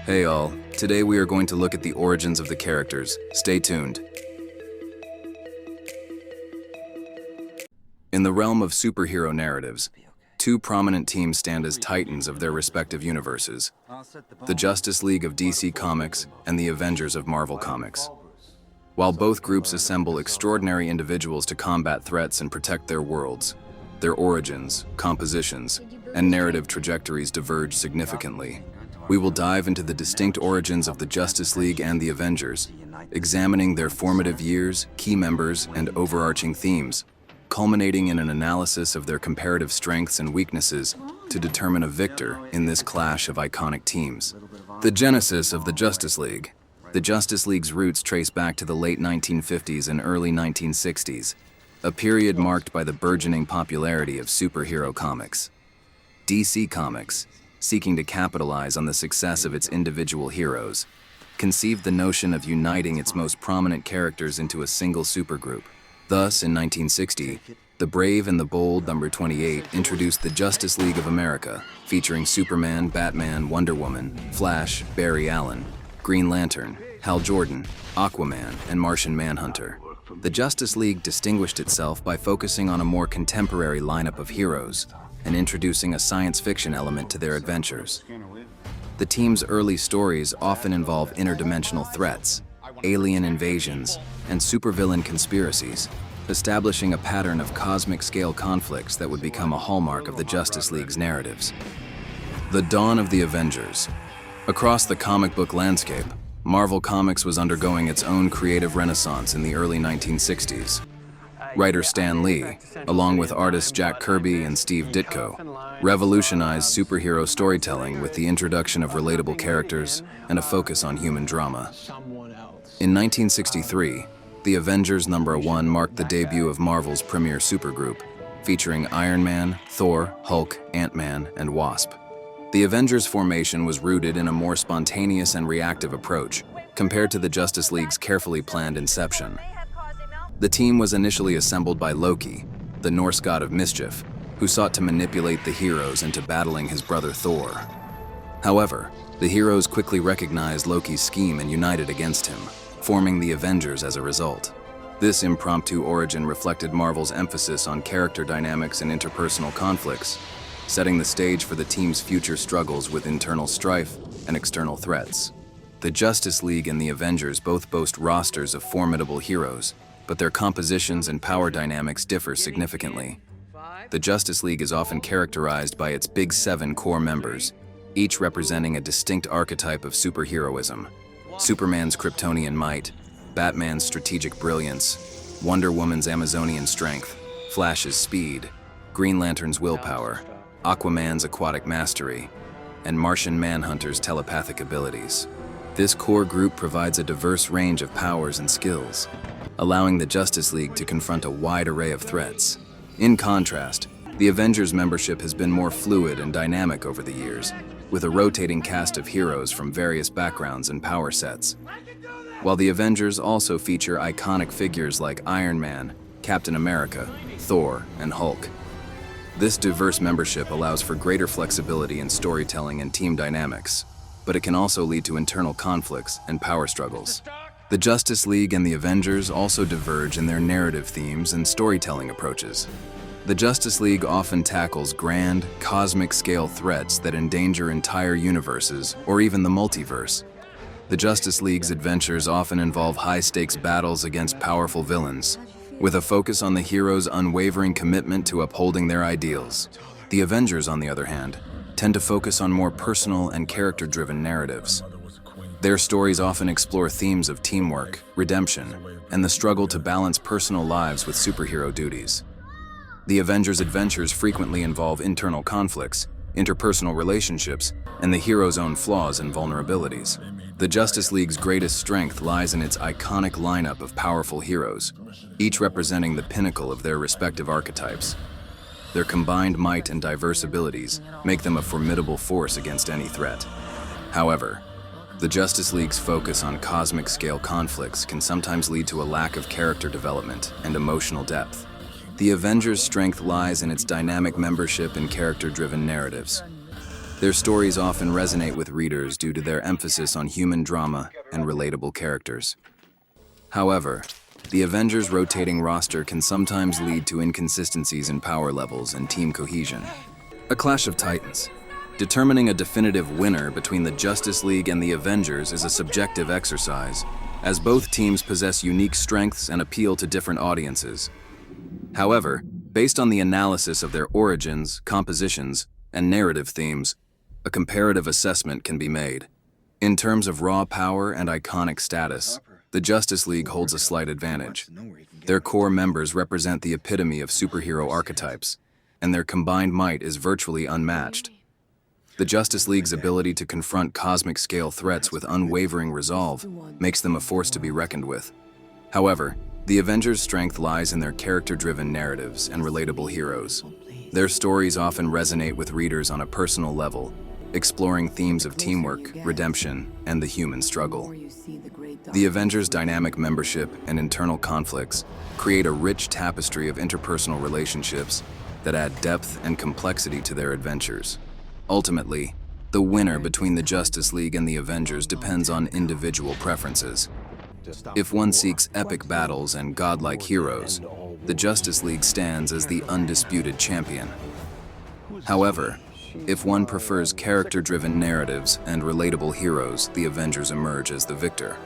Hey all, today we are going to look at the origins of the characters. Stay tuned. In the realm of superhero narratives, two prominent teams stand as titans of their respective universes: the Justice League of DC Comics and the Avengers of Marvel Comics. While both groups assemble extraordinary individuals to combat threats and protect their worlds, their origins, compositions, and narrative trajectories diverge significantly. We will dive into the distinct origins of the Justice League and the Avengers, examining their formative years, key members, and overarching themes, culminating in an analysis of their comparative strengths and weaknesses to determine a victor in this clash of iconic teams. The genesis of the Justice League. The Justice League's roots trace back to the late 1950s and early 1960s, a period marked by the burgeoning popularity of superhero comics. DC Comics, seeking to capitalize on the success of its individual heroes, conceived the notion of uniting its most prominent characters into a single supergroup. Thus, in 1960, the brave and the bold number 28 introduced the Justice League of America, featuring Superman, Batman, Wonder Woman, Flash, Barry Allen, Green Lantern, Hal Jordan, Aquaman, and Martian Manhunter. The Justice League distinguished itself by focusing on a more contemporary lineup of heroes and introducing a science fiction element to their adventures. The team's early stories often involve interdimensional threats, alien invasions, and supervillain conspiracies, establishing a pattern of cosmic-scale conflicts that would become a hallmark of the Justice League's narratives. The dawn of the Avengers. Across the comic book landscape, Marvel Comics was undergoing its own creative renaissance in the early 1960s. Writer Stan Lee, along with artists Jack Kirby and Steve Ditko, revolutionized superhero storytelling with the introduction of relatable characters and a focus on human drama. In 1963, the Avengers #1 marked the debut of Marvel's premier supergroup, featuring Iron Man, Thor, Hulk, Ant-Man, and Wasp. The Avengers formation was rooted in a more spontaneous and reactive approach, compared to the Justice League's carefully planned inception. The team was initially assembled by Loki, the Norse god of mischief, who sought to manipulate the heroes into battling his brother Thor. However, the heroes quickly recognized Loki's scheme and united against him, forming the Avengers as a result. This impromptu origin reflected Marvel's emphasis on character dynamics and interpersonal conflicts, setting the stage for the team's future struggles with internal strife and external threats. The Justice League and the Avengers both boast rosters of formidable heroes, but their compositions and power dynamics differ significantly. The Justice League is often characterized by its Big Seven core members, each representing a distinct archetype of superheroism: Superman's Kryptonian might, Batman's strategic brilliance, Wonder Woman's Amazonian strength, Flash's speed, Green Lantern's willpower, Aquaman's aquatic mastery, and Martian Manhunter's telepathic abilities. This core group provides a diverse range of powers and skills, allowing the Justice League to confront a wide array of threats. In contrast, the Avengers membership has been more fluid and dynamic over the years, with a rotating cast of heroes from various backgrounds and power sets. While the Avengers also feature iconic figures like Iron Man, Captain America, Thor, and Hulk. This diverse membership allows for greater flexibility in storytelling and team dynamics, but it can also lead to internal conflicts and power struggles. The Justice League and the Avengers also diverge in their narrative themes and storytelling approaches. The Justice League often tackles grand, cosmic-scale threats that endanger entire universes or even the multiverse. The Justice League's adventures often involve high-stakes battles against powerful villains, with a focus on the hero's unwavering commitment to upholding their ideals. The Avengers, on the other hand, tend to focus on more personal and character-driven narratives. Their stories often explore themes of teamwork, redemption, and the struggle to balance personal lives with superhero duties. The Avengers' adventures frequently involve internal conflicts, interpersonal relationships, and the hero's own flaws and vulnerabilities. The Justice League's greatest strength lies in its iconic lineup of powerful heroes, each representing the pinnacle of their respective archetypes. Their combined might and diverse abilities make them a formidable force against any threat. However, the Justice League's focus on cosmic-scale conflicts can sometimes lead to a lack of character development and emotional depth. The Avengers' strength lies in its dynamic membership and character-driven narratives. Their stories often resonate with readers due to their emphasis on human drama and relatable characters. However, the Avengers' rotating roster can sometimes lead to inconsistencies in power levels and team cohesion. A clash of titans. Determining a definitive winner between the Justice League and the Avengers is a subjective exercise, as both teams possess unique strengths and appeal to different audiences. However, based on the analysis of their origins, compositions, and narrative themes, a comparative assessment can be made. In terms of raw power and iconic status, the Justice League holds a slight advantage. Their core members represent the epitome of superhero archetypes, and their combined might is virtually unmatched. The Justice League's ability to confront cosmic-scale threats with unwavering resolve makes them a force to be reckoned with. However, the Avengers' strength lies in their character-driven narratives and relatable heroes. Their stories often resonate with readers on a personal level, exploring themes of teamwork, redemption, and the human struggle. The Avengers' dynamic membership and internal conflicts create a rich tapestry of interpersonal relationships that add depth and complexity to their adventures. Ultimately, the winner between the Justice League and the Avengers depends on individual preferences. If one seeks epic battles and godlike heroes, the Justice League stands as the undisputed champion. However, if one prefers character-driven narratives and relatable heroes, the Avengers emerge as the victor.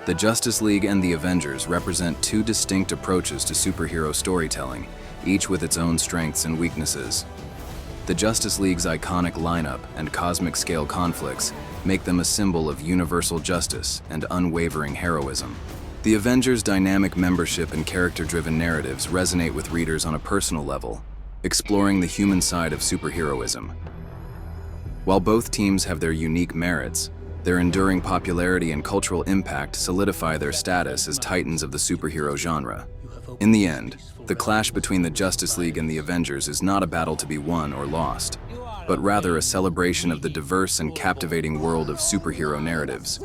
The Justice League and the Avengers represent two distinct approaches to superhero storytelling, each with its own strengths and weaknesses. The Justice League's iconic lineup and cosmic-scale conflicts make them a symbol of universal justice and unwavering heroism. The Avengers' dynamic membership and character-driven narratives resonate with readers on a personal level, exploring the human side of superheroism. While both teams have their unique merits, their enduring popularity and cultural impact solidify their status as titans of the superhero genre. In the end, the clash between the Justice League and the Avengers is not a battle to be won or lost, but rather a celebration of the diverse and captivating world of superhero narratives.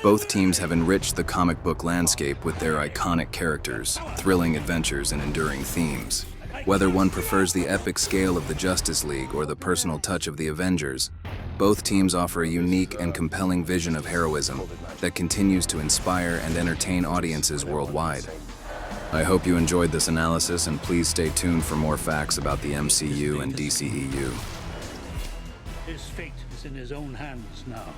Both teams have enriched the comic book landscape with their iconic characters, thrilling adventures, and enduring themes. Whether one prefers the epic scale of the Justice League or the personal touch of the Avengers, both teams offer a unique and compelling vision of heroism that continues to inspire and entertain audiences worldwide. I hope you enjoyed this analysis, and please stay tuned for more facts about the MCU and DCEU. His fate is in his own hands now.